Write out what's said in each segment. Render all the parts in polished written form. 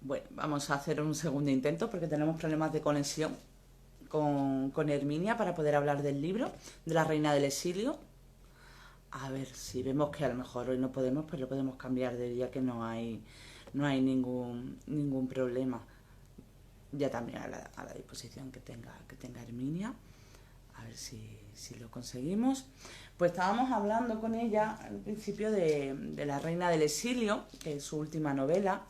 Bueno, vamos a hacer un segundo intento porque tenemos problemas de conexión con Herminia para poder hablar del libro de la Reina del Exilio. A ver si vemos que a lo mejor hoy no podemos, pues lo podemos cambiar de día, que no hay ningún problema. Ya también a la disposición que tenga Herminia. A ver si lo conseguimos. Pues estábamos hablando con ella al principio de La Reina del Exilio, que es su última novela,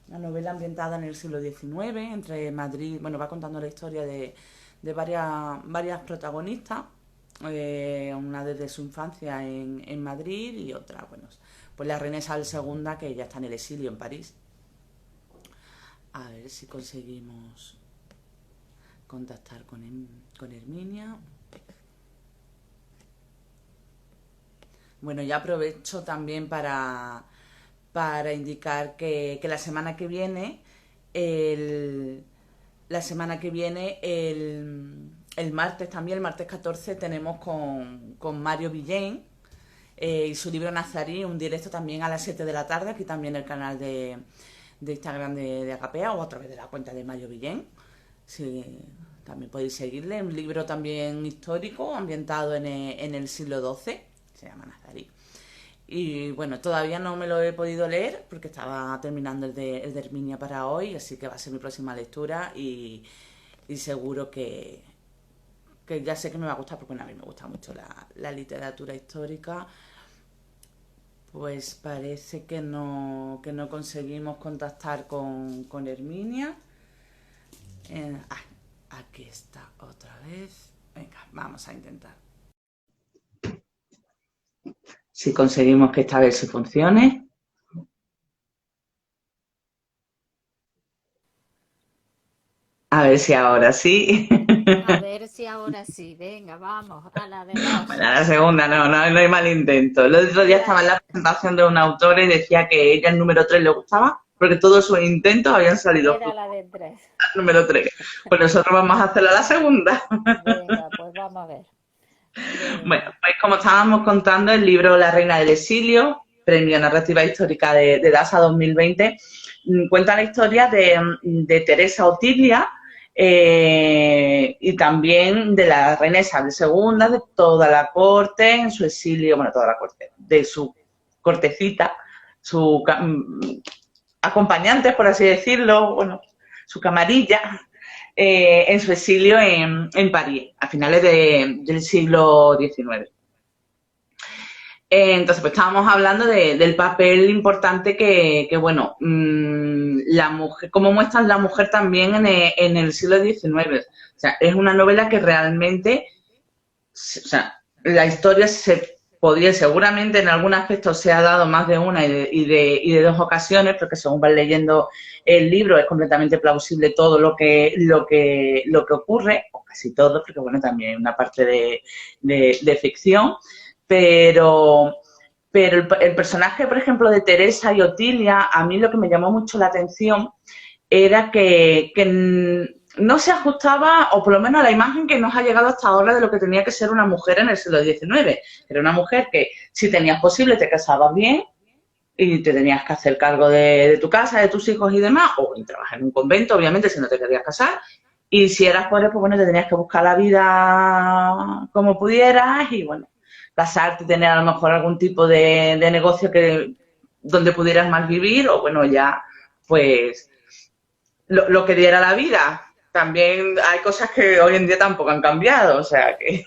una novela ambientada en el siglo XIX, entre Madrid. Bueno, va contando la historia de varias protagonistas, una desde su infancia en Madrid y otra, bueno, pues la reina Isabel II, que ya está en el exilio en París. A ver si conseguimos contactar con Herminia. Bueno, ya aprovecho también para indicar que la semana que viene, el, la semana que viene, el martes también, el martes 14, tenemos con Mario Villén y su libro Nazarí, un directo también a las 7 de la tarde, aquí también el canal de Instagram de Agapea o a través de la cuenta de Mario Villén. Sí, también podéis seguirle. Un libro también histórico, ambientado en el siglo XII, se llama Nazarí. Y bueno, todavía no me lo he podido leer porque estaba terminando el de Herminia para hoy, así que va a ser mi próxima lectura y seguro que ya sé que me va a gustar porque bueno, a mí me gusta mucho la literatura histórica. Pues parece que no conseguimos contactar con Herminia. Aquí está otra vez. Venga, vamos a intentar. Si conseguimos que esta vez sí funcione. A ver si ahora sí. A ver si ahora sí, venga, vamos, a la de dos. Bueno, la segunda no hay mal intento. El otro día estaba en Ya, la presentación de una autora y decía que ella el número 3 le gustaba porque todos sus intentos habían salido era la de tres. al número 3. Pues nosotros vamos a hacerla la segunda. Venga, pues vamos a ver. Bueno, Venga. pues como estábamos contando, el libro La Reina del Exilio, Premio Narrativa Histórica de DASA 2020, cuenta la historia de Teresa Otilia y también de la reina Isabel II, de toda la corte en su exilio, bueno, toda la corte, de su cortecita, su acompañantes, por así decirlo, bueno, su camarilla, en su exilio en París, a finales del siglo XIX. Entonces, pues estábamos hablando del papel importante bueno, la mujer, cómo muestran la mujer también en el siglo XIX. O sea, es una novela que realmente, o sea, la historia se podría, seguramente en algún aspecto se ha dado más de una y de dos ocasiones, porque según vas leyendo el libro es completamente plausible todo lo que ocurre, o casi todo, porque bueno, también hay una parte de ficción, pero, pero el personaje, por ejemplo, de Teresa y Otilia, a mí lo que me llamó mucho la atención era que no se ajustaba, o por lo menos a la imagen que nos ha llegado hasta ahora de lo que tenía que ser una mujer en el siglo XIX. Era una mujer que, si tenías posible, te casabas bien y te tenías que hacer cargo de tu casa, de tus hijos y demás, o trabajar en un convento, obviamente, si no te querías casar. Y si eras pobre, pues bueno, te tenías que buscar la vida como pudieras y bueno, casarte, tener a lo mejor algún tipo de negocio donde pudieras más vivir o bueno, ya pues lo que diera la vida. También hay cosas que hoy en día tampoco han cambiado, o sea que...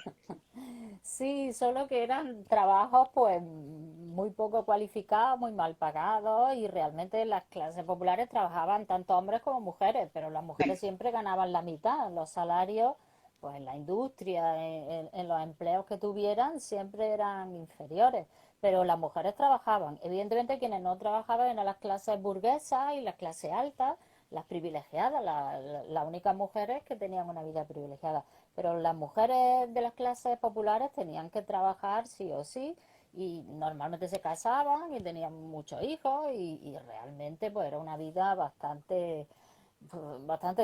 Sí, solo que eran trabajos pues muy poco cualificados, muy mal pagados y realmente las clases populares trabajaban tanto hombres como mujeres, pero las mujeres siempre ganaban la mitad. Los salarios, pues en la industria, en los empleos que tuvieran, siempre eran inferiores. Pero las mujeres trabajaban. Evidentemente quienes no trabajaban eran las clases burguesas y las clases altas, las privilegiadas, las únicas mujeres que tenían una vida privilegiada. Pero las mujeres de las clases populares tenían que trabajar sí o sí y normalmente se casaban y tenían muchos hijos y realmente pues era una vida bastante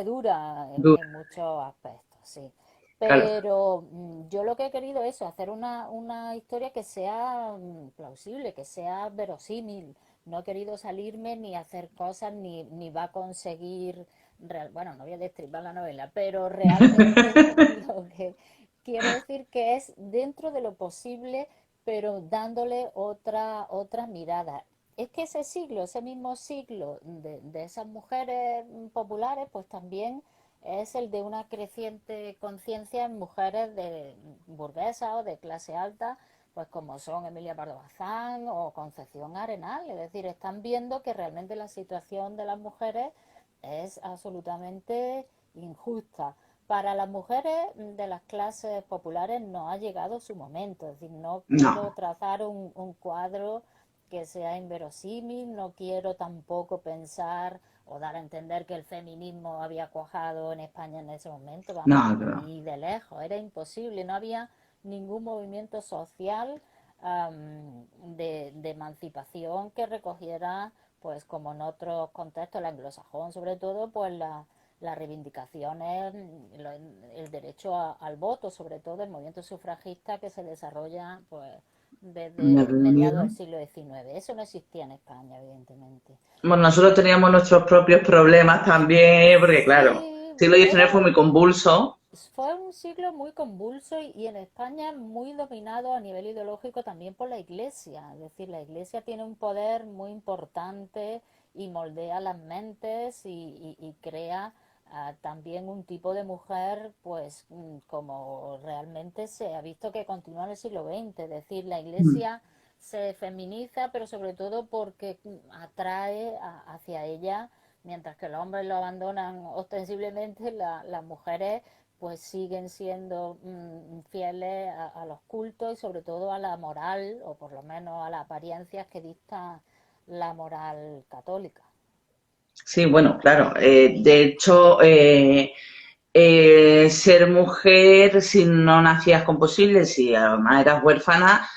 dura en muchos aspectos, sí. Claro. Pero yo lo que he querido es hacer una historia que sea plausible, que sea verosímil. no he querido salirme ni hacer cosas, ni va a conseguir, bueno, no voy a destripar la novela, pero realmente lo que quiero decir que es dentro de lo posible, pero dándole otra mirada. Es que ese siglo, ese mismo siglo de esas mujeres populares, pues también es el de una creciente conciencia en mujeres de burguesas o de clase alta, pues como son Emilia Pardo Bazán o Concepción Arenal. Es decir, están viendo que realmente la situación de las mujeres es absolutamente injusta. Para las mujeres de las clases populares no ha llegado su momento, es decir, no quiero No, trazar un cuadro que sea inverosímil, no quiero tampoco pensar o dar a entender que el feminismo había cuajado en España en ese momento, vamos, no, no. ni de lejos, era imposible, no había ningún movimiento social de emancipación que recogiera, pues como en otros contextos, el anglosajón sobre todo, pues las reivindicaciones, el derecho al voto, sobre todo el movimiento sufragista que se desarrolla pues Me he desde mediados del reunido. siglo XIX. Eso no existía en España, evidentemente. Bueno, nosotros teníamos nuestros propios problemas también, porque claro, Sí, el siglo XIX fue era muy convulso. fue un siglo muy convulso y en España muy dominado a nivel ideológico también por la Iglesia. Es decir, la Iglesia tiene un poder muy importante y moldea las mentes y crea también un tipo de mujer, pues como realmente se ha visto que continúa en el siglo XX. Es decir, la Mm. Iglesia se feminiza, pero sobre todo porque atrae hacia ella, mientras que los hombres lo abandonan ostensiblemente, las mujeres pues siguen siendo fieles a los cultos y sobre todo a la moral, o por lo menos a las apariencias que dicta la moral católica. Sí, bueno, claro. De hecho, ser mujer, si no nacías con posibles, si además eras huérfana,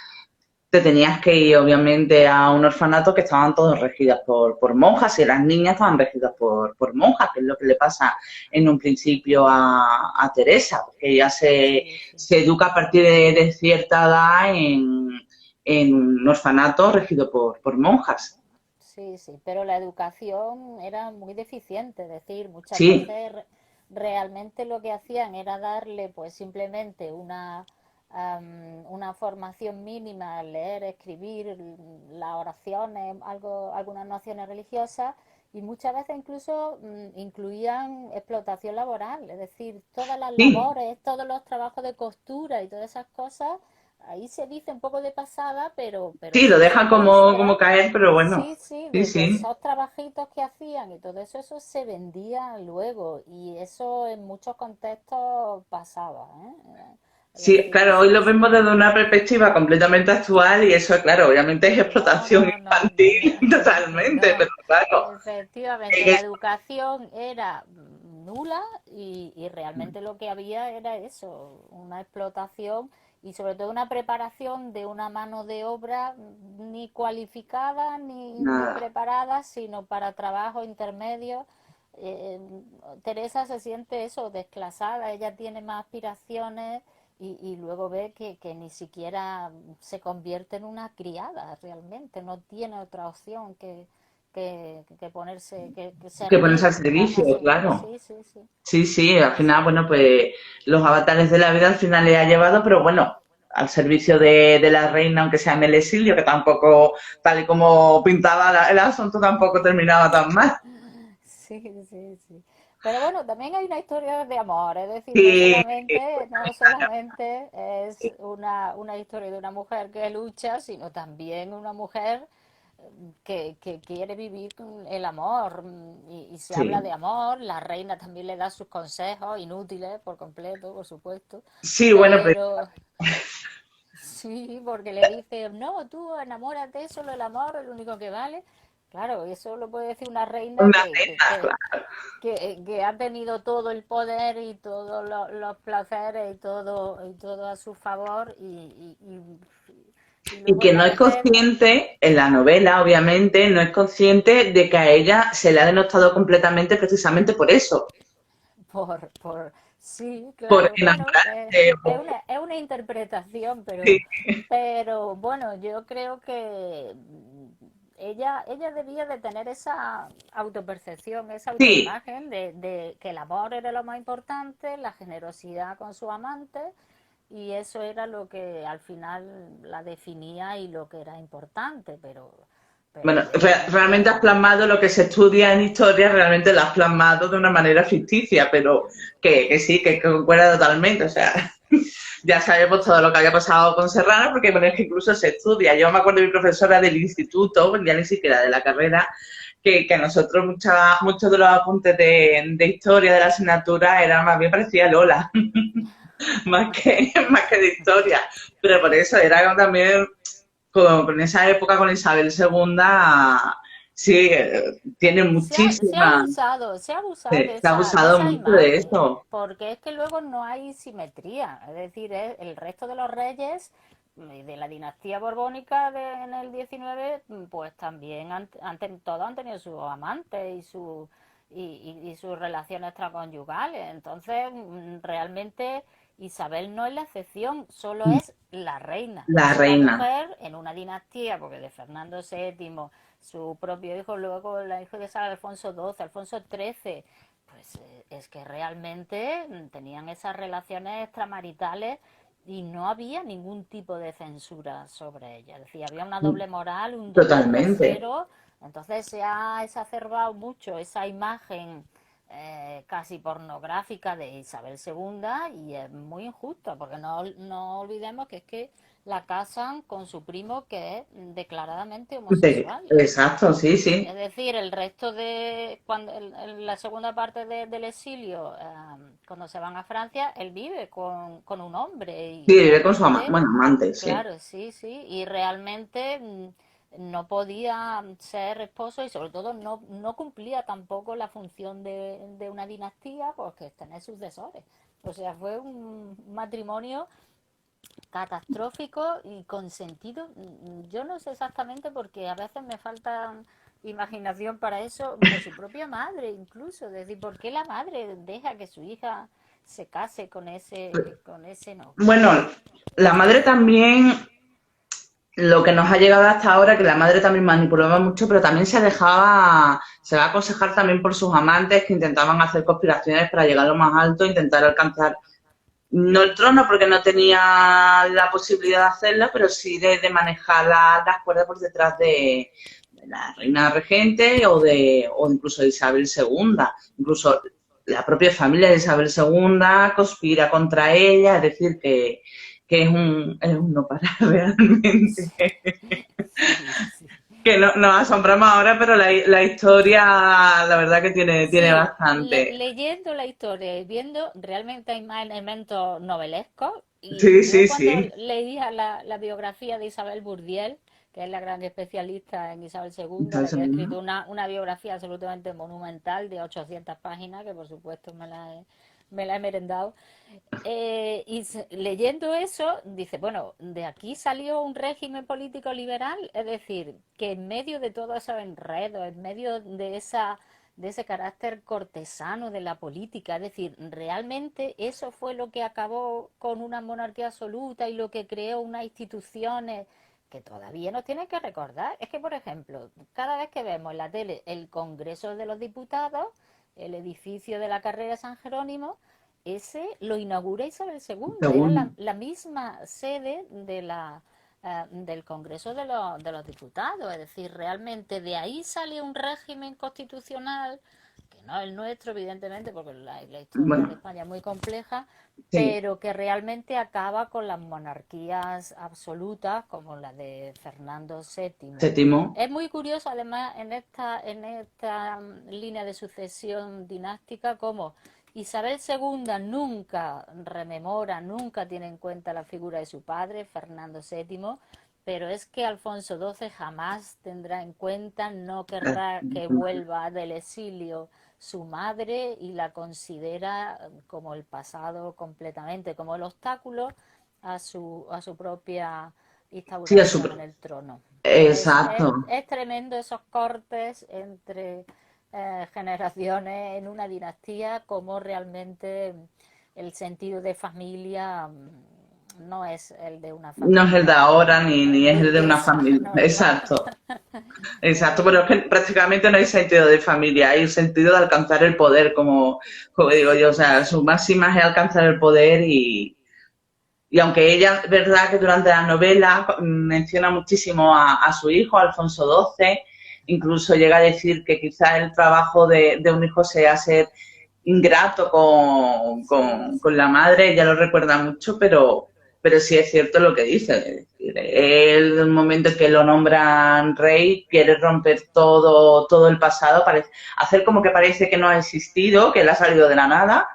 te tenías que ir obviamente a un orfanato que estaban todos regidas por monjas y las niñas estaban regidas por monjas, que es lo que le pasa en un principio a Teresa, porque ella Sí, sí. se educa a partir de cierta edad en un orfanato regido por monjas. Sí, sí, pero la educación era muy deficiente, es decir, muchas Sí, veces realmente lo que hacían era darle pues simplemente una formación mínima, leer, escribir, las oraciones, algunas nociones religiosas y muchas veces incluso incluían explotación laboral, es decir, todas las sí, labores, todos los trabajos de costura y todas esas cosas, ahí se dice un poco de pasada, pero sí, lo sí se dejan como muestra. caer, pero bueno, Sí, sí, sí, de sí. esos trabajitos que hacían y todo eso, eso se vendía luego y eso en muchos contextos pasaba, ¿eh? Es Sí, decir, claro, hoy lo vemos desde una perspectiva completamente actual y eso, claro, obviamente es no, explotación no, no, infantil totalmente, pero no, claro, efectivamente, la es- educación era nula y realmente lo que había era eso, una explotación y sobre todo una preparación de una mano de obra ni cualificada ni nada. preparada, sino para trabajo intermedio. Eh, Teresa se siente eso, desclasada, ella tiene más aspiraciones y luego ve que ni siquiera se convierte en una criada realmente, no tiene otra opción que ponerse, que Que pones servir, al servicio, vamos, sí, claro. sí, sí, sí. Sí, sí, al Así final, que, bueno, pues los avatares de la vida al final le ha llevado, pero bueno, al servicio de la reina, aunque sea en el exilio, que tampoco, tal y como pintaba el asunto, tampoco terminaba tan mal. sí, sí, sí. Pero bueno, también hay una historia de amor, es decir, Sí, no solamente es una historia de una mujer que lucha, sino también una mujer que quiere vivir con el amor y se habla sí, de amor, la reina también le da sus consejos, inútiles por completo, por supuesto, sí, bueno, pues pero sí, porque le dice, no, tú enamórate, solo el amor es lo único que vale. Claro, eso lo puede decir una reina una reina, claro. que ha tenido todo el poder y todos los placeres y todo a su favor y Y luego que no es aparece consciente, en la novela, obviamente, no es consciente de que a ella se le ha denostado completamente precisamente por eso, sí, por claro, bueno, enamorarse. es una interpretación, Sí, pero bueno, yo creo que ella debía de tener esa autopercepción, esa Sí, autoimagen de que el amor era lo más importante, la generosidad con su amante, y eso era lo que al final la definía y lo que era importante, pero bueno, evidentemente realmente has plasmado lo que se estudia en historia, realmente lo has plasmado de una manera ficticia, pero que sí, que concuerda totalmente. O sea, ya sabemos todo lo que había pasado con Serrano, porque bueno, es que incluso se estudia. Yo me acuerdo de mi profesora del instituto, ya ni siquiera de la carrera, que a nosotros muchos de los apuntes de historia de la asignatura eran más bien parecía Lola, más que de historia. Pero por eso era también con esa época con Isabel II, sí, tiene muchísima, se ha abusado se ha de abusado esa mucho de imagen, eso. porque es que luego no hay simetría. Es decir, el resto de los reyes de la dinastía borbónica en el 19, pues también todos han tenido sus amantes y sus relaciones extraconyugales. Entonces, realmente Isabel no es la excepción, solo es la reina. La Es una reina, mujer en una dinastía, porque de Fernando VII, su propio hijo, luego la hijo de Sara, Alfonso XII, Alfonso XIII, pues es que realmente tenían esas relaciones extramaritales y no había ningún tipo de censura sobre ella. Es decir, había una doble moral, un doble totalmente. rasero. Entonces se ha exacerbado mucho esa imagen casi pornográfica de Isabel II y es muy injusto porque no olvidemos que es que la casan con su primo que es declaradamente homosexual. Exacto, sí, sí. Es decir, el resto de, cuando en la segunda parte del exilio, cuando se van a Francia, él vive con un hombre Sí, y vive con su realmente, bueno, amante, sí. claro, sí, sí, y realmente no podía ser esposo y sobre todo no cumplía tampoco la función de una dinastía porque es tener sucesores. O sea, fue un matrimonio catastrófico y con sentido. Yo no sé exactamente porque a veces me falta imaginación para eso de su propia madre incluso. Es decir, ¿por qué la madre deja que su hija se case con ese no? Bueno, la madre también, lo que nos ha llegado hasta ahora, que la madre también manipulaba mucho, pero también se va a aconsejar también por sus amantes que intentaban hacer conspiraciones para llegar a lo más alto, intentar alcanzar no el trono porque no tenía la posibilidad de hacerlo, pero sí de manejar las cuerdas por detrás de la reina regente o incluso de Isabel II. Incluso la propia familia de Isabel II conspira contra ella, es decir, que es un no parar realmente. Sí, sí. Que no, nos asombramos ahora, pero la historia, la verdad que tiene Sí, bastante. leyendo la historia y viendo, realmente hay más elementos novelescos. Y Sí, yo sí, cuando sí. leía la biografía de Isabel Bourdiel, que es la gran especialista en Isabel II, Isabel la que ha II. escrito una biografía absolutamente monumental de 800 páginas, que por supuesto me la he merendado, leyendo eso, dice, bueno, de aquí salió un régimen político liberal, es decir, que en medio de todo ese enredo, en medio de ese carácter cortesano de la política, es decir, realmente eso fue lo que acabó con una monarquía absoluta y lo que creó unas instituciones que todavía nos tienen que recordar. Es que, por ejemplo, cada vez que vemos en la tele el Congreso de los Diputados, el edificio de la carrera de San Jerónimo, ese lo inaugura Isabel II, era Segundo. la misma sede del Congreso de los Diputados, es decir, realmente de ahí sale un régimen constitucional, que no es el nuestro, evidentemente, porque la historia de Bueno, España es muy compleja, sí. pero que realmente acaba con las monarquías absolutas como la de Fernando VII. Séptimo. Es muy curioso, además, en esta línea de sucesión dinástica, como Isabel II nunca rememora, nunca tiene en cuenta la figura de su padre, Fernando VII, pero es que Alfonso XII jamás tendrá en cuenta, no querrá que vuelva del exilio su madre y la considera como el pasado completamente, como el obstáculo a su propia Sí, a su... instauración en el trono. Exacto. Es tremendo esos cortes entre generaciones en una dinastía, como realmente el sentido de familia no es el de una No es el de familia ahora ni es el de una burguesa, familia. ¿no? Claro. Exacto, exacto, pero es que prácticamente no hay sentido de familia, hay sentido de alcanzar el poder, como digo yo, o sea, su máxima es alcanzar el poder y aunque ella, es verdad que durante la novela menciona muchísimo a su hijo, Alfonso XII, incluso llega a decir que quizá el trabajo de un hijo sea ser ingrato Sí, con sí. la madre, ella lo recuerda mucho, pero sí es cierto lo que dice. Es decir, él, en el momento en que lo nombran rey, quiere romper todo el pasado, hacer como que parece que no ha existido, que él ha salido de la nada,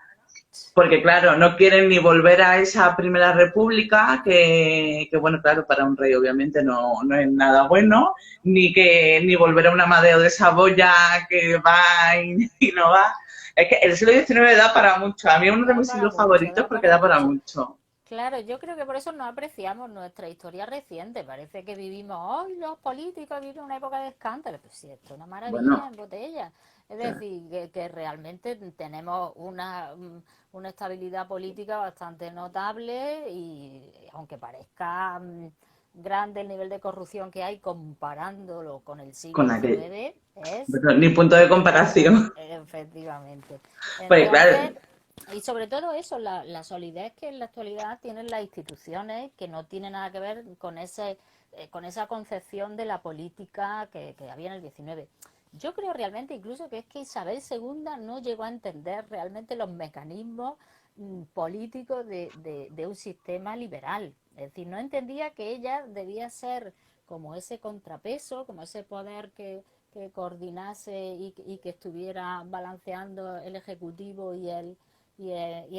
porque claro, no quieren ni volver a esa primera república, que bueno, claro, para un rey obviamente no es nada bueno, ni volver a un Amadeo de Saboya que va y no va. Es que el siglo XIX da para mucho. A mí es uno de Da mis para siglos mucho, favoritos da porque para da para mucho. mucho. Claro, yo creo que por eso no apreciamos nuestra historia reciente. Parece que vivimos, ¡ay, los políticos viven una época de escándalo! Pues sí, esto es una maravilla Bueno, en botella. Es claro, decir, que realmente tenemos una estabilidad política bastante notable y aunque parezca grande el nivel de corrupción que hay comparándolo con el siglo con aquel. XIX, es Bueno, ni punto de comparación. efectivamente. Pues Entonces, claro, y sobre todo eso, la solidez que en la actualidad tienen las instituciones, que no tiene nada que ver con esa concepción de la política que había en el XIX. Yo creo realmente incluso que es que Isabel II no llegó a entender realmente los mecanismos políticos de un sistema liberal. Es decir, no entendía que ella debía ser como ese contrapeso, como ese poder que coordinase y que estuviera balanceando el ejecutivo y el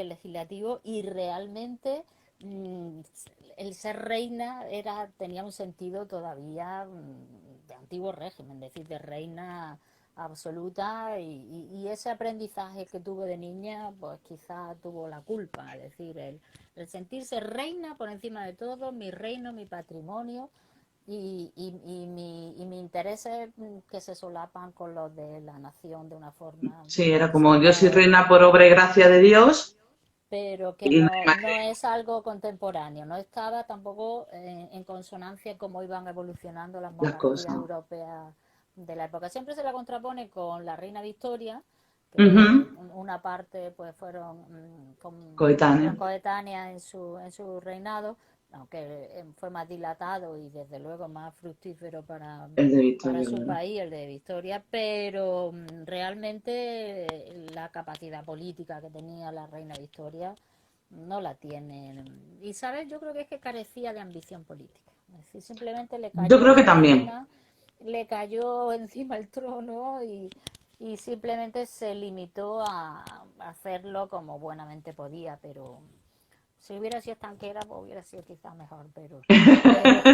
legislativo, y realmente mmm, el ser reina tenía un sentido todavía de antiguo régimen, es decir, de reina absoluta, y ese aprendizaje que tuvo de niña pues quizá tuvo la culpa, es decir, el sentirse reina por encima de todo, mi reino, mi patrimonio, y mi intereses que se solapan con los de la nación de una forma sí, era como yo soy súper, reina por obra y gracia de Dios pero que y no hay más no es algo contemporáneo, no estaba tampoco en consonancia cómo iban evolucionando las las monarquías cosas. europeas de la época. Siempre se la contrapone con la reina Victoria, que Ujú, una parte pues fueron, coetánea, fueron coetáneas en su reinado, aunque fue más dilatado y desde luego más fructífero el de para Victoria, su claro. país, el de Victoria, pero realmente la capacidad política que tenía la reina Victoria no la tiene. Y, ¿sabes? Yo creo que es que carecía de ambición política. Es decir, simplemente Yo creo que también. le cayó encima el trono y simplemente se limitó a hacerlo como buenamente podía, pero si hubiera sido estanquera, pues hubiera sido quizás mejor, pero, pero,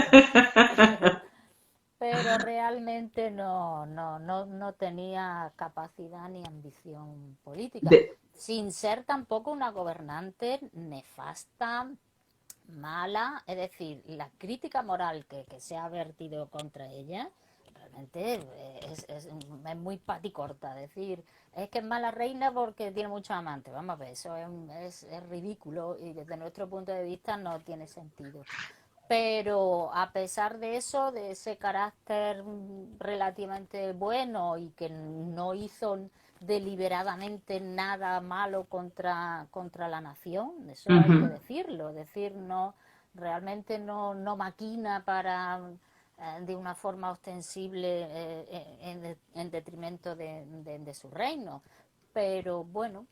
pero realmente no tenía capacidad ni ambición política, De, sin ser tampoco una gobernante nefasta, mala, es decir, la crítica moral que se ha vertido contra ella realmente es muy paticorta, es decir, es que es mala reina porque tiene muchos amantes, vamos a ver, eso es ridículo y desde nuestro punto de vista no tiene sentido. Pero a pesar de eso, de ese carácter relativamente bueno y que no hizo deliberadamente nada malo contra la nación, eso hay que ujú. decirlo, es decir, no realmente no maquina para de una forma ostensible en detrimento de su reino, pero bueno,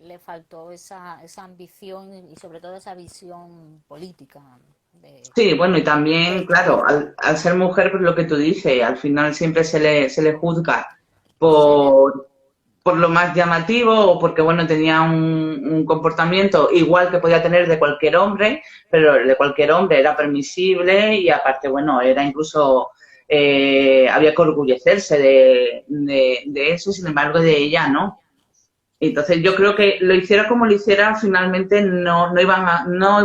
le faltó esa ambición y sobre todo esa visión política Sí, bueno, y de también, claro, Estado. al ser mujer, pues lo que tú dices, al final siempre se le juzga Se le, por lo más llamativo o porque, bueno, tenía un comportamiento igual que podía tener de cualquier hombre, pero el de cualquier hombre era permisible y aparte, bueno, era incluso, había que orgullecerse de eso, sin embargo, de ella no. Entonces yo creo que lo hiciera como lo hiciera, finalmente no iba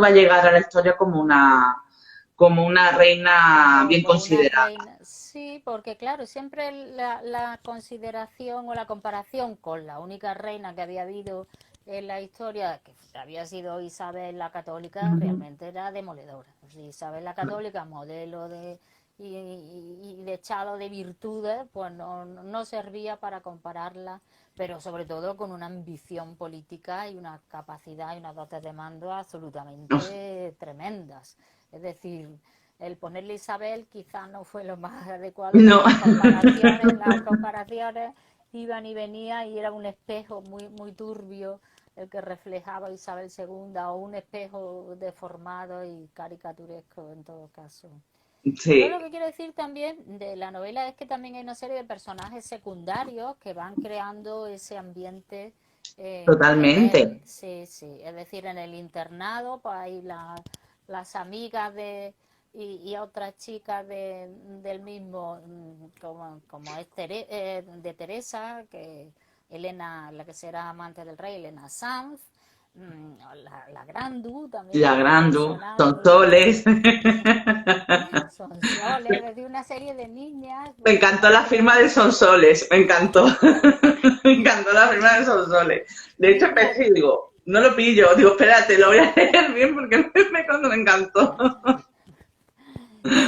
a llegar a la historia como una reina bien como una considerada. reina. Sí, porque claro, siempre la consideración o la comparación con la única reina que había habido la historia que había sido Isabel la Católica Ujú. realmente era demoledora. O sea, Isabel la Católica, modelo de y dechado de virtudes, pues no servía para compararla, pero sobre todo con una ambición política y una capacidad y unas dotes de mando Uf, absolutamente tremendas. Es decir, el ponerle Isabel quizás no fue lo más adecuado no. porque las comparaciones iban y venían y era un espejo muy turbio el que reflejaba Isabel II o un espejo deformado y caricaturesco en todo caso. Y luego Sí, lo que quiero decir también de la novela es que también hay una serie de personajes secundarios que van creando ese ambiente en él. totalmente. Sí, sí. Es decir, en el internado, pues hay las amigas y otras chicas del mismo, como es de Teresa, que Elena, la que será amante del rey, Elena Sanz, la Grandu también, La que fue un Grandu, son personaje. soles. Son soles, es decir, una serie de niñas Me pues, que encantó van la firma de creando. Sonsoles, me encantó. Me encantó la firma de Sonsoles. De hecho, Niñas, empecé y digo, no lo pillo. Digo, espérate, lo voy a leer bien porque cuando me encantó.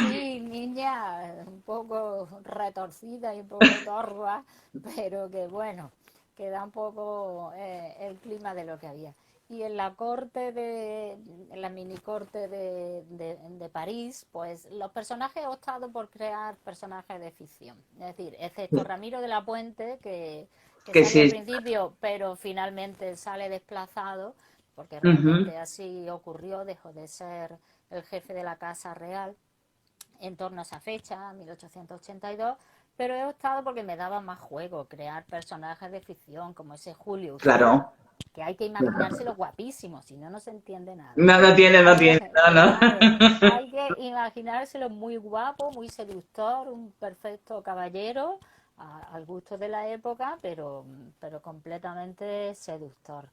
sí, niñas un poco retorcidas y un poco torvas, pero que bueno, que da un poco el clima de lo que había. Y en la corte en la mini corte de París, pues los personajes he optado por crear personajes de ficción. Es decir, excepto Ramiro de la Puente, que Que salía al sí. principio, pero finalmente sale desplazado, porque Ujú. realmente así ocurrió, dejó de ser el jefe de la Casa Real en torno a esa fecha, 1882, pero he optado porque me daba más juego crear personajes de ficción como ese Julio César, Claro, que hay que claro. imaginárselo guapísimo, si no, no se entiende nada. No, no tiene, no tiene. No, no. Claro, hay que imaginárselo muy guapo, muy seductor, un perfecto caballero al gusto de la época, pero completamente seductor.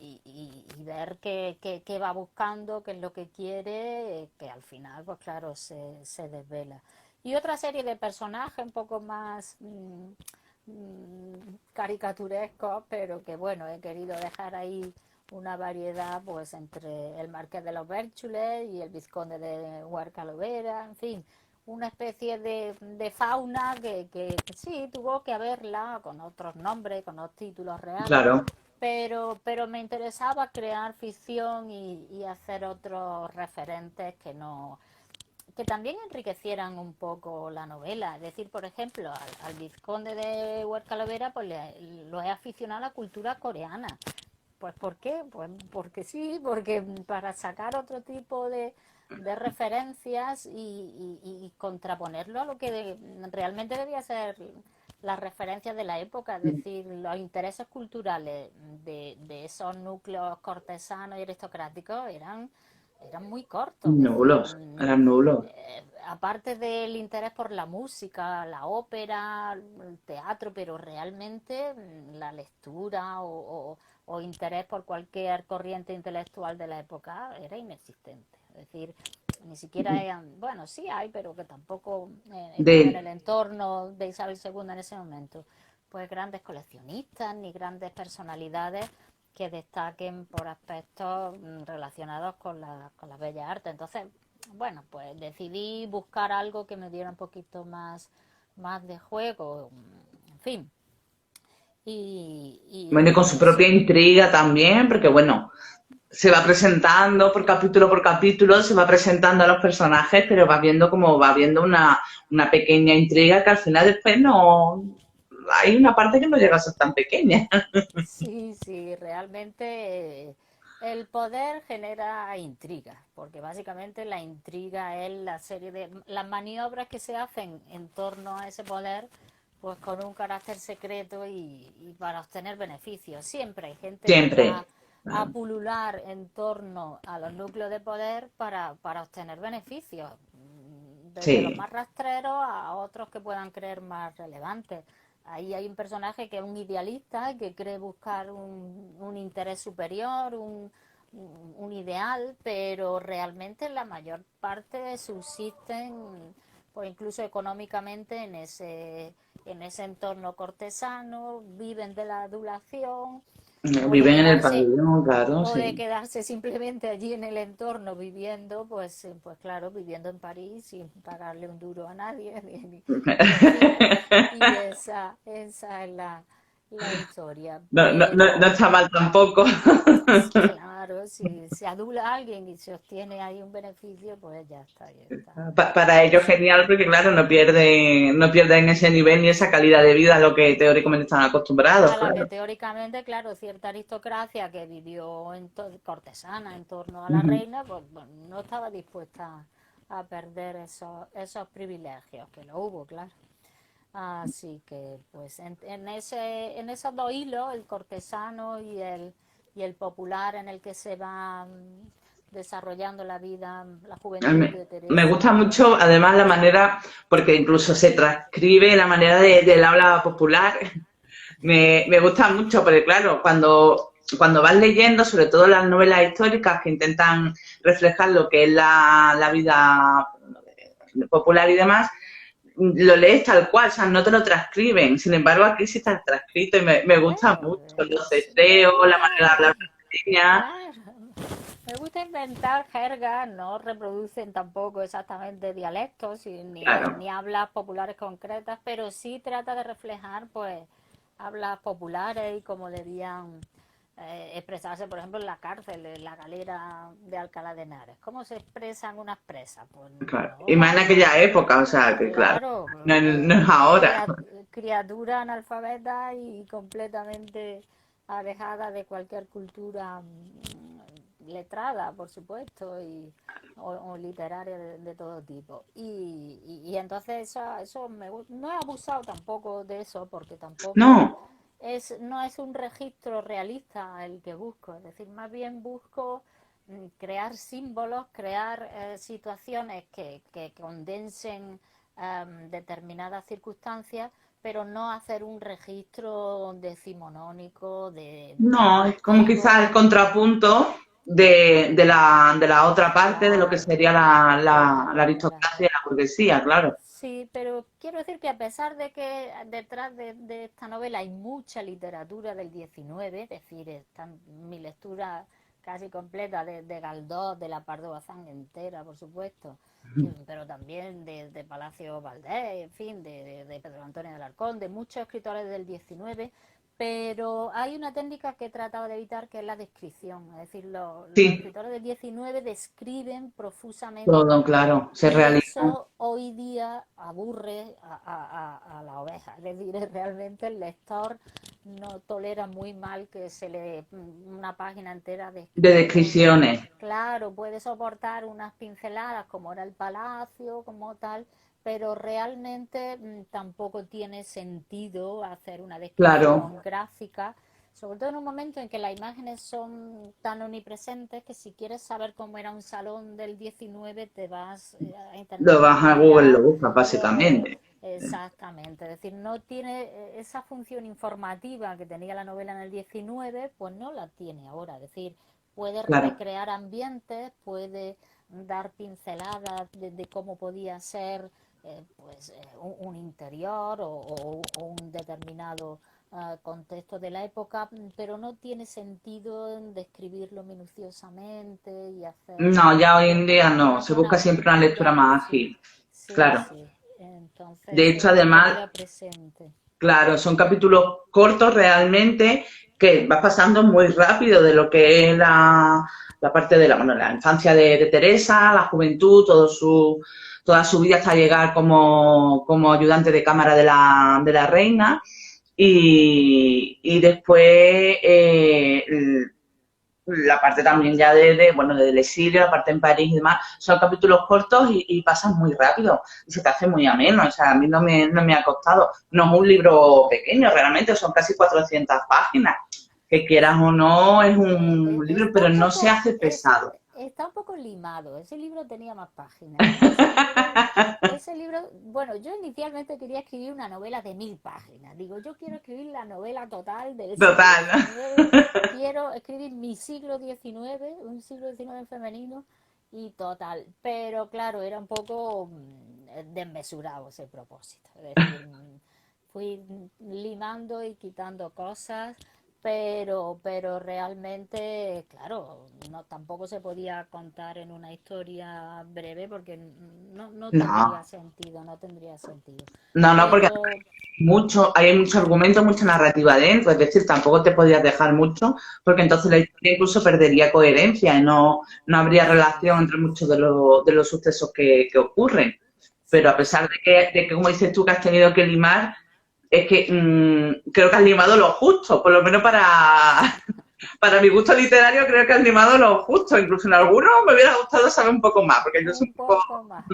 Y ver qué va buscando, qué es lo que quiere, que al final, pues claro, se desvela. Y otra serie de personajes un poco más caricaturescos, pero que bueno, he querido dejar ahí una variedad pues entre el Marqués de los Bérchules y el Vizconde de Huarcalovera, en fin, una especie de fauna que sí, tuvo que haberla con otros nombres, con otros títulos reales, Claro. pero me interesaba crear ficción y hacer otros referentes que también enriquecieran un poco la novela. Es decir, por ejemplo, al vizconde de Huercalovera pues lo he aficionado a la cultura coreana. Pues ¿por qué? Pues porque sí, porque para sacar otro tipo de referencias y contraponerlo a lo que realmente debía ser las referencias de la época, es decir, los intereses culturales de esos núcleos cortesanos y aristocráticos eran muy cortos, es decir, Nulos, eran nulos. aparte del interés por la música, la ópera, el teatro, pero realmente la lectura o interés por cualquier corriente intelectual de la época era inexistente. Es decir, ni siquiera bueno, sí hay, pero que tampoco estaban en De, el entorno de Isabel II en ese momento. Pues grandes coleccionistas ni grandes personalidades que destaquen por aspectos relacionados con las bellas artes. Entonces, bueno, pues decidí buscar algo que me diera un poquito más de juego, en fin. bueno, y con Y su propia eso. intriga también, porque bueno, se va presentando por capítulo, se va presentando a los personajes, pero va viendo como va viendo una pequeña intriga que al final después no... Hay una parte que no llega a ser tan pequeña. Sí, sí, realmente el poder genera intriga, porque básicamente la intriga es la serie de las maniobras que se hacen en torno a ese poder, pues con un carácter secreto y para obtener beneficios. Siempre hay gente que va Siempre. a pulular en torno a los núcleos de poder para obtener beneficios, desde los Sí, más rastreros a otros que puedan creer más relevantes. Ahí hay un personaje que es un idealista, que cree buscar un interés superior, un ideal, pero realmente la mayor parte subsisten, pues incluso económicamente, en ese entorno cortesano, viven de la adulación o de Viven en el quedarse pabellón, claro, o de sí. quedarse simplemente allí en el entorno viviendo, pues claro, viviendo en París sin pagarle un duro a nadie, en fin, y esa es la historia. No Pero está mal tampoco. claro, si se adula a alguien y se obtiene ahí un beneficio, pues ya está, ya está. Para ellos Es, genial porque claro, no pierden ese nivel ni esa calidad de vida a lo que teóricamente están acostumbrados, a la que claro. teóricamente, claro, cierta aristocracia que vivió cortesana en torno a la Ujú. reina, pues bueno, no estaba dispuesta a perder esos privilegios, que lo hubo, claro. Así que, pues, en esos dos hilos, el cortesano y el popular en el que se va desarrollando la vida, la juventud Me, de me gusta Teresa, pues, mucho, además, la manera, porque incluso se transcribe la manera del habla popular. Me gusta mucho, porque claro, cuando vas leyendo, sobre todo las novelas históricas que intentan reflejar lo que es la vida popular y demás, lo lees tal cual, o sea, no te lo transcriben. Sin embargo, aquí sí está transcrito y me gusta bueno, mucho los me cesteos, la manera de gusta, hablar pequeña. claro. Me gusta inventar jergas, no reproducen tampoco exactamente dialectos Claro. ni hablas populares concretas, pero sí trata de reflejar pues hablas populares y cómo debían expresarse, por ejemplo, en la cárcel, en la galera de Alcalá de Henares. ¿Cómo se expresan unas presas? Pues Claro. Y no, más en aquella época, o sea, que claro, claro, no es ahora. criatura analfabeta y completamente alejada de cualquier cultura letrada, por supuesto, o literaria de todo tipo. Y entonces no he abusado tampoco de eso, porque tampoco No, no es un registro realista el que busco, es decir, más bien busco crear símbolos, crear situaciones que condensen determinadas circunstancias, pero no hacer un registro decimonónico no, es como quizás el descriptivo. contrapunto de la otra parte de lo que Claro, sería la claro, claro. aristocracia y la burguesía, claro. Sí, pero quiero decir que a pesar de que detrás de esta novela hay mucha literatura del 19, es decir, está mi lectura casi completa de Galdós, de la Pardo Bazán entera, por supuesto, pero también de Palacio Valdés, en fin, de Pedro Antonio de Alarcón, de muchos escritores del 19, pero hay una técnica que he tratado de evitar que es la descripción, es decir, los Sí, escritores del 19 describen todo, profusamente claro, se y realiza. eso hoy día aburre a la oveja. Es decir, realmente el lector no tolera muy mal que se le una página entera De describiendo. descripciones, Claro, puede soportar unas pinceladas como era el palacio, como tal, pero realmente tampoco tiene sentido hacer una claro, descripción gráfica, sobre todo en un momento en que las imágenes son tan omnipresentes que si quieres saber cómo era un salón del 19 te vas a lo internet, vas a Google, lo googlear buscas lo básicamente. exactamente, es decir, no tiene esa función informativa que tenía la novela en el 19, pues no la tiene ahora, es decir, puede Claro. recrear ambientes, puede dar pinceladas de cómo podía ser un interior o un determinado contexto de la época, pero no tiene sentido describirlo minuciosamente y hacer No, ya hoy en día no, se busca una siempre una lectura más descripción. ágil. Sí, Claro. sí. De Entonces hecho, lo he además, tenido presente. claro, son capítulos cortos realmente que vas pasando muy rápido de lo que es la parte de la infancia de Teresa, la juventud, toda su vida hasta llegar como ayudante de cámara de la reina y después la parte también ya bueno, del exilio, la parte en París y demás, son capítulos cortos y pasan muy rápido y se te hace muy ameno, o sea, a mí no me ha costado, no es un libro pequeño realmente, son casi 400 páginas, que quieras o no es un libro, Está pero un no se poco, hace pesado. está un poco limado. Ese libro tenía más páginas, ¿eh? Ese libro, bueno, yo inicialmente quería escribir una novela de 1000 páginas. Digo, yo quiero escribir la novela total del siglo Total. XIX, quiero escribir mi siglo XIX, un siglo XIX femenino y total. Pero claro, era un poco desmesurado ese propósito. Es decir, fui limando y quitando cosas, pero realmente, claro, no, tampoco se podía contar en una historia breve porque no No, tendría sentido, no tendría sentido. no, no, porque Pero hay mucho argumento, mucha narrativa dentro, es decir, tampoco te podías dejar mucho, porque entonces la historia incluso perdería coherencia y no habría sí, relación entre muchos de los sucesos que ocurren. Pero a sí, pesar sí. de que, como dices tú, que has tenido que limar, es que creo que has limado lo justo, por lo menos para mi gusto literario creo que has limado lo justo, incluso en algunos me hubiera gustado saber un poco más, porque yo soy Un un poco poco más.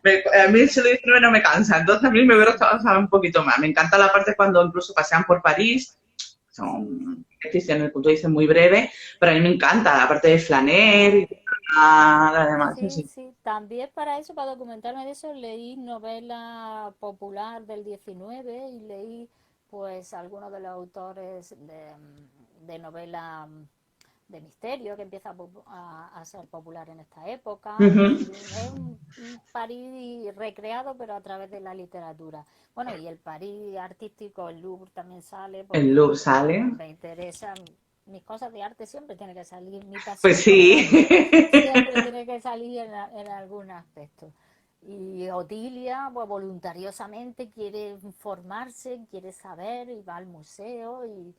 a mí el siglo XIX no me cansa, entonces a mí me hubiera Sí, gustado saber un poquito más. Me encanta la parte cuando incluso pasean por París, sí. son en el punto dice muy breve, pero a mí me encanta la parte de Flaner y la demás, Sí, sí. sí, también para eso, para documentarme de eso, leí novela popular del 19 y leí pues algunos de los autores de novela de misterio que empieza a ser popular en esta época. Uh Es -huh. decir, es un París recreado pero a través de la literatura. Bueno, y el París artístico, el Louvre también sale El porque look sale. me interesa mis cosas de arte siempre tiene que salir, mi Pues pasión por el sí. arte siempre tiene que salir en algún aspecto. Y Otilia, pues voluntariosamente quiere formarse, quiere saber y va al museo y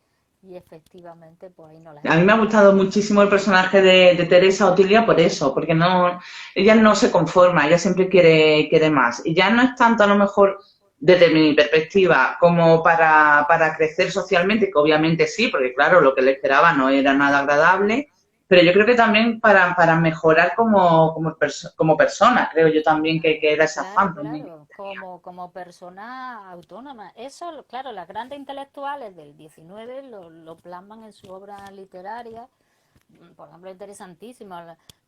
efectivamente pues ahí no la A mí me ha encuentra. gustado muchísimo el personaje de Teresa Otilia por eso, porque no, ella no se conforma, ella siempre quiere más. Y ya no es tanto a lo mejor desde mi perspectiva como para crecer socialmente, que obviamente sí, porque claro, lo que le esperaba no era nada agradable, pero yo creo que también para mejorar como persona, creo yo también que era ese Claro, afán también. claro, como persona autónoma. Eso, claro, las grandes intelectuales del 19 lo plasman en su obra literaria. Por ejemplo, interesantísimo.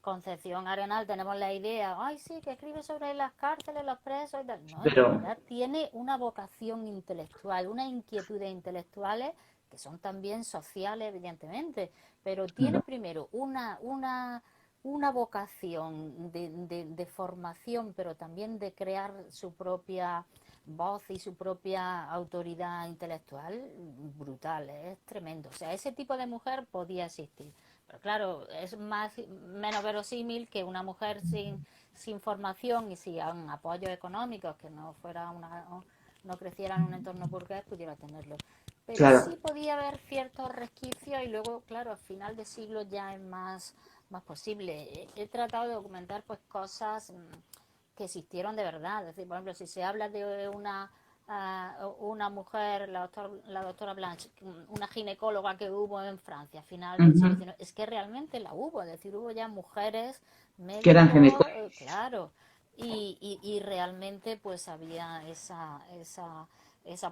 Concepción Arenal, tenemos la idea, ay, sí, que escribe sobre las cárceles, los presos y tal. No, en Pero, realidad tiene una vocación intelectual, unas inquietudes intelectuales que son también sociales, evidentemente, pero tiene claro, primero una vocación de formación, pero también de crear su propia voz y su propia autoridad intelectual brutal, es tremendo. O sea, ese tipo de mujer podía existir. Pero claro, es menos verosímil que una mujer sin formación y sin apoyos económicos, que no creciera en un entorno burgués, pudiera tenerlo. Pero claro. sí podía haber ciertos resquicios y luego, claro, al final de siglo ya es más posible. He tratado de documentar pues cosas que existieron de verdad. Es decir, por ejemplo, si se habla de una mujer, la doctora Blanche, una ginecóloga que hubo en Francia a final del siglo Uh-huh. XIX, es que realmente la hubo, es decir, hubo ya mujeres Que eran médicos, ginecólogos. claro, y realmente pues había esa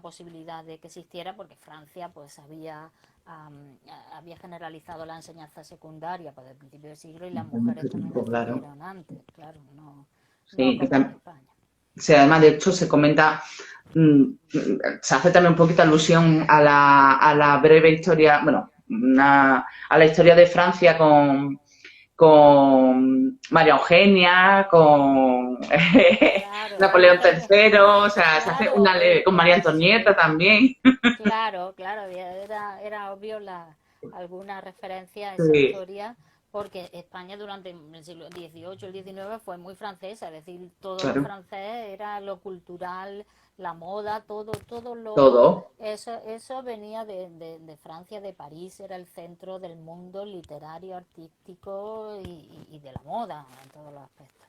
posibilidad de que existiera porque Francia pues um, había generalizado la enseñanza secundaria para el principio del siglo y las mujeres también Claro. accedieron antes, claro, no Sí, como en España. sí, además, de hecho, se comenta, se hace también un poquito alusión a la breve historia, bueno, a la historia de Francia con María Eugenia, con Claro, Napoleón Eugenia, III, o sea, se hace claro, con María sí, Antonieta también. claro, claro, era obvio alguna referencia a esa Sí, historia, porque España durante el siglo XVIII, el XIX fue muy francesa, es decir, todo lo claro, francés era lo cultural, la moda, todo. eso venía de Francia, de París, era el centro del mundo literario, artístico y de la moda en todos los aspectos.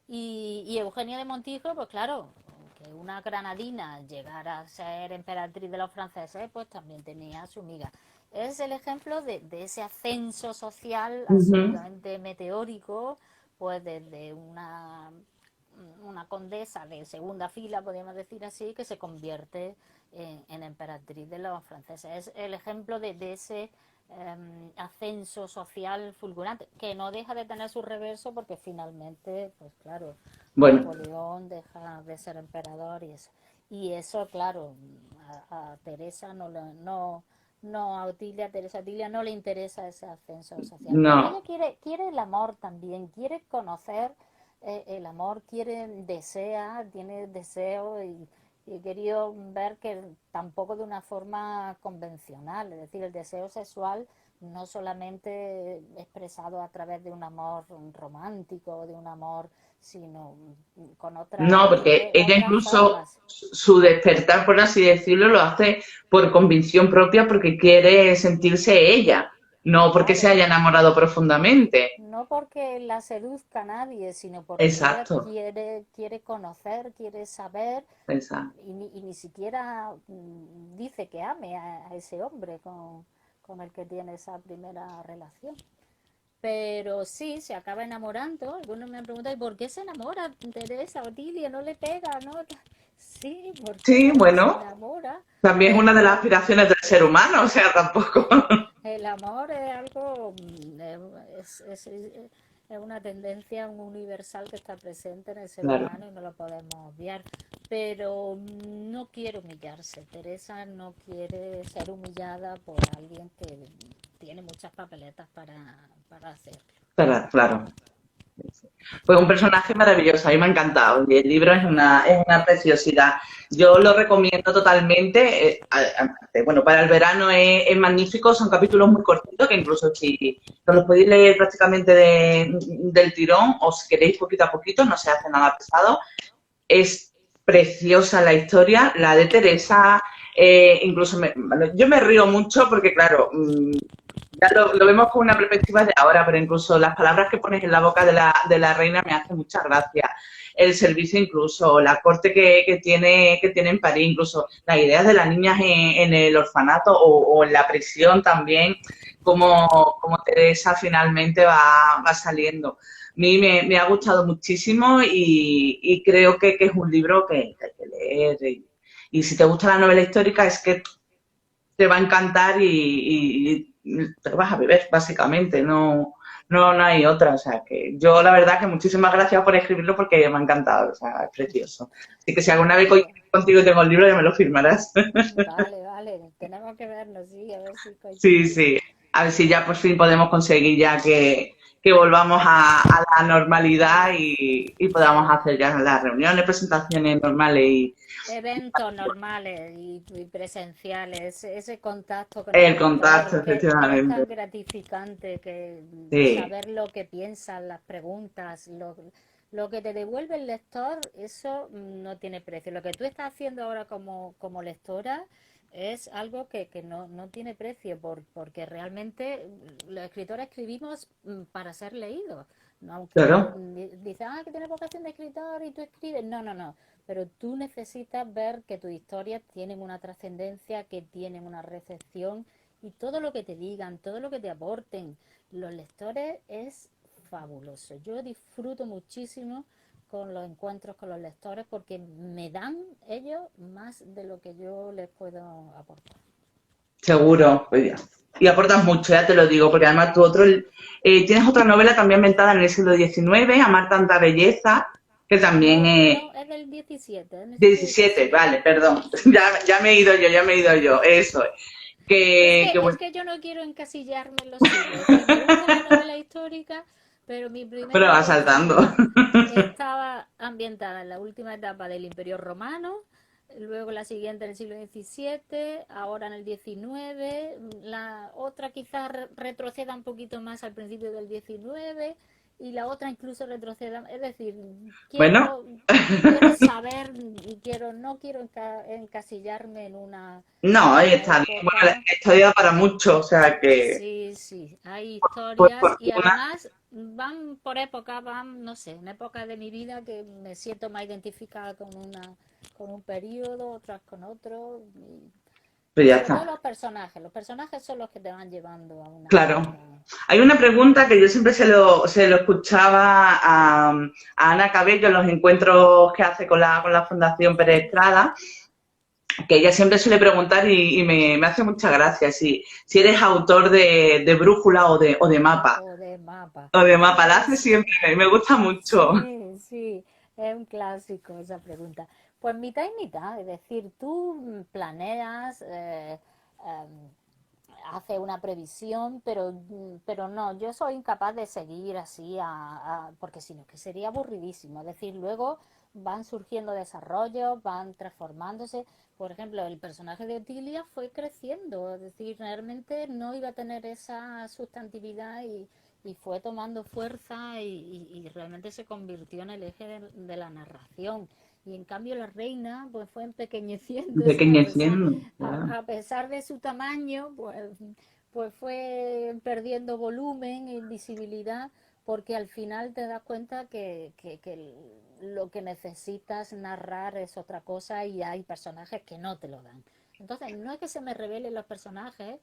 Y Eugenia de Montijo, pues claro, que una granadina llegara a ser emperatriz de los franceses, pues también tenía su miga. Es el ejemplo de ese ascenso social Ujú. absolutamente meteórico, pues desde una condesa de segunda fila, podríamos decir así, que se convierte en emperatriz de los franceses. Es el ejemplo de ese ascenso social fulgurante, que no deja de tener su reverso porque finalmente, pues claro, Bueno, Napoleón deja de ser emperador y eso claro, a Teresa no a Otilia, a Teresa Otilia no le interesa ese ascenso social, porque ella no, quiere el amor también, quiere conocer el amor, tiene deseo y he querido ver que tampoco de una forma convencional, es decir, el deseo sexual no solamente expresado a través de un amor romántico, de un amor, sino con No, porque ella otras incluso formas. su despertar, por así decirlo, lo hace por convicción propia porque quiere sentirse ella, no porque se Claro, haya enamorado profundamente. no porque la seduzca a nadie, sino porque ella Exacto, quiere conocer, quiere saber exacto. y ni siquiera dice que ame a ese hombre con el que tiene esa primera relación. Pero sí, se acaba enamorando. Algunos me han preguntado, ¿y por qué se enamora Teresa? Otilia no le pega, ¿no? Sí, Sí, porque se bueno, enamora, también es una de las pero aspiraciones del ser humano, o sea, tampoco. el amor es algo, es una tendencia universal que está presente en el ser Claro, humano y no lo podemos obviar. Pero no quiere humillarse. Teresa no quiere ser humillada por alguien que tiene muchas papeletas para hacerlo. claro, claro. Pues un personaje maravilloso, a mí me ha encantado. Y el libro es una preciosidad. Yo lo recomiendo totalmente. Bueno, para el verano es magnífico, son capítulos muy cortitos que incluso si no los podéis leer prácticamente del tirón o si queréis poquito a poquito, no se hace nada pesado. Es preciosa la historia, la de Teresa. Incluso yo me río mucho porque, claro, ya lo vemos con una perspectiva de ahora, pero incluso las palabras que pones en la boca de la reina me hacen mucha gracia. El servicio incluso, la corte que tiene en París, incluso las ideas de las niñas en el orfanato o en la prisión también, como, como Teresa finalmente va saliendo. A mí me ha gustado muchísimo y creo que es un libro que hay que leer. Y si te gusta la novela histórica es que te va a encantar y te lo vas a beber, básicamente. No hay otra. O sea, que yo la verdad que muchísimas gracias por escribirlo porque me ha encantado. O sea, es precioso. Así que si alguna vez Vale, contigo y tengo el libro, ya me lo firmarás. vale, tenemos que vernos, sí, a ver si Sí, coincidimos. sí. A ver si ya por fin podemos conseguir ya que volvamos a la normalidad y podamos Sí, hacer ya las reuniones, presentaciones normales y eventos normales y presenciales, ese contacto con el el contacto, lector que es efectivamente. tan gratificante, que Sí, saber lo que piensan, las preguntas, lo que te devuelve el lector, eso no tiene precio. Lo que tú estás haciendo ahora como lectora es algo que no tiene precio porque realmente los escritores escribimos para ser leídos. No, aunque claro. dices, que tienes vocación de escritor y tú escribes. No, no, no. Pero tú necesitas ver que tus historias tienen una trascendencia, que tienen una recepción y todo lo que te digan, todo lo que te aporten los lectores es fabuloso. Yo disfruto muchísimo con los encuentros con los lectores porque me dan ellos más de lo que yo les puedo aportar. Seguro, pues ya. Y aportas mucho, ya te lo digo, porque además tienes otra novela también ambientada en el siglo XIX, Amar tanta belleza, que también No, es no, es del 17, es del siglo 17, XVII. vale, perdón, ya me he ido yo, ya me he ido yo, eso es. Que Es bueno, que yo no quiero encasillarme en los siglos. Es decir, me gusta la novela histórica, pero mi pero primera va saltando. lectura estaba ambientada en la última etapa del Imperio Romano, luego la siguiente en el siglo XVII, ahora en el XIX, la otra quizás retroceda un poquito más al principio del XIX y la otra incluso retroceda. Es decir, Bueno, quiero saber y no quiero encasillarme en no, una está bien, bueno, la época. historia para mucho, o sea que, Sí, sí, hay por historias y fortuna, además van por época, van, no sé, en época de mi vida que me siento más identificada con un periodo, otras con otro, pues y ya sobre todo está. los personajes son los que te van llevando a una Claro. época. Hay una pregunta que yo siempre se lo escuchaba a Ana Cabello en los encuentros que hace con la Fundación Pérez Estrada, que ella siempre suele preguntar y me hace mucha gracia si eres autor de brújula o de mapa. O de mapa. O de mapa, la hace Pues siempre y me gusta mucho. sí, sí, es un clásico esa pregunta. Pues mitad y mitad, es decir, tú planeas, hace una previsión, pero no, yo soy incapaz de seguir así, porque si no, que sería aburridísimo. Es decir, luego van surgiendo desarrollos, van transformándose. Por ejemplo, el personaje de Otilia fue creciendo, es decir, realmente no iba a tener esa sustantividad y fue tomando fuerza y realmente se convirtió en el eje de la narración. Y en cambio la reina pues fue empequeñeciéndose Pequeñeciendo, claro. a pesar de su tamaño, pues fue perdiendo volumen e invisibilidad porque al final te das cuenta que lo que necesitas narrar es otra cosa y hay personajes que no te lo dan. Entonces, no es que se me revelen los personajes,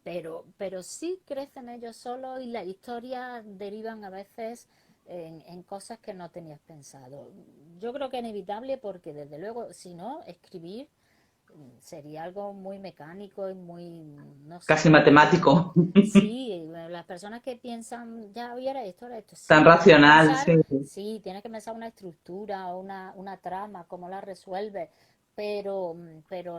pero sí crecen ellos solos y las historias derivan a veces en cosas que no tenías pensado. Yo creo que es inevitable porque desde luego, si no, escribir sería algo muy mecánico y muy, no Casi sé, muy... matemático, Sí, las personas que piensan, ya hubiera esto, ahora esto, tan sí, tienes que racional, pensar, sí. sí, tienes que pensar una estructura, una trama, cómo la resuelves, pero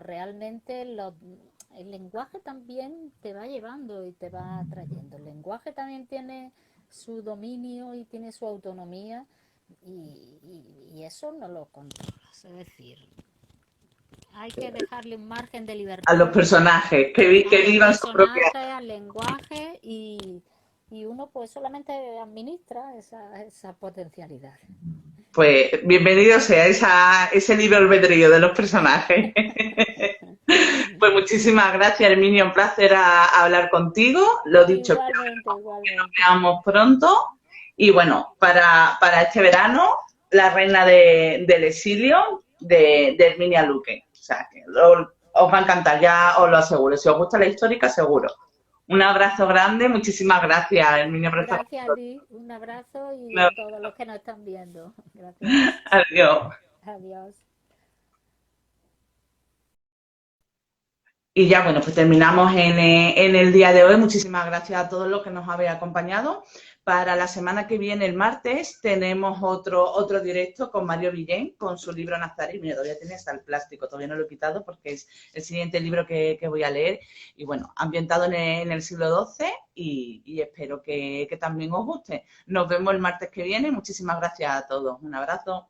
realmente el lenguaje también te va llevando y te va trayendo. El lenguaje también tiene su dominio y tiene su autonomía y eso no lo controlas. Es decir, hay que dejarle un margen de A los libertad personajes, a que los vivan su propia. personajes, al lenguaje y uno pues solamente administra esa potencialidad. Pues bienvenido sea ese libre albedrío de los personajes. Pues muchísimas gracias, Herminio, un placer hablar contigo. Lo dicho, espero Igualmente, que nos igualmente. veamos pronto. Y bueno, para este verano, la reina del exilio de Herminia Luque. O sea, que os va a encantar, ya os lo aseguro. Si os gusta la histórica, seguro. Un abrazo grande, muchísimas gracias, Herminio, por estar con Gracias a nosotros. ti, un abrazo y a todos los que nos están viendo. Gracias. Adiós. Adiós. Y ya, bueno, pues terminamos en el día de hoy. Muchísimas gracias a todos los que nos habéis acompañado. Para la semana que viene, el martes, tenemos otro directo con Mario Villén, con su libro Nazarí. Mira, todavía tiene hasta el plástico, todavía no lo he quitado porque es el siguiente libro que voy a leer. Y bueno, ambientado en el siglo XII y espero que también os guste. Nos vemos el martes que viene. Muchísimas gracias a todos. Un abrazo.